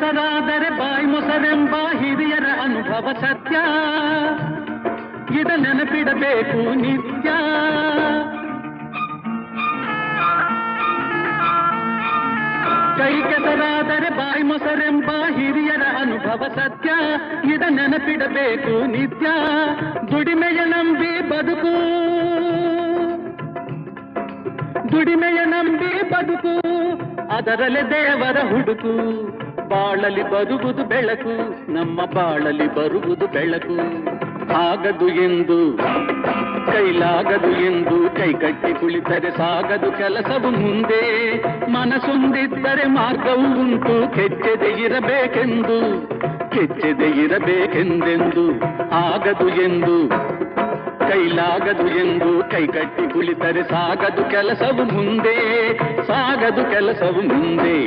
ಕೆಸರಾದರೆ ಬಾಯಿ ಮೊಸರೆಂಬ ಹಿರಿಯರ ಅನುಭವ ಸತ್ಯ, ಇದ ನೆನಪಿಡಬೇಕು ನಿತ್ಯ. ಕೈ ಕೆಸರಾದರೆ ಬಾಯಿ ಮೊಸರೆಂಬ ಹಿರಿಯರ ಅನುಭವ ಸತ್ಯ, ಇದ ನೆನಪಿಡಬೇಕು ನಿತ್ಯ. ದುಡಿಮೆಯ ನಂಬಿ ಬದುಕು, ದುಡಿಮೆಯ ನಂಬಿ ಬದುಕು, ಅದರಲ್ಲೇ ದೇವರ ಹುಡುಕು. ಬಾಳಲಿ ಬರುವುದು ಬೆಳಕು, ನಮ್ಮ ಬಾಳಲಿ ಬರುವುದು ಬೆಳಕು. ಆಗದು ಎಂದು ಕೈಲಾಗದು ಎಂದು ಕೈಕಟ್ಟಿ ಕುಳಿತರೆ ಸಾಗದು ಕೆಲಸವು ಮುಂದೆ. ಮನಸ್ಸೊಂದಿದ್ದರೆ ಮಾರ್ಗವು ಉಂಟು, ಕೆಚ್ಚದೆ ಇರಬೇಕೆಂದು, ಕೆಚ್ಚದೆ ಇರಬೇಕೆಂದೆಂದು. ಆಗದು ಎಂದು ಕೈಲಾಗದು ಎಂದು ಕೈಕಟ್ಟಿ ಕುಳಿತರೆ ಸಾಗದು ಕೆಲಸವು ಮುಂದೆ, ಸಾಗದು ಕೆಲಸವು ಮುಂದೆ.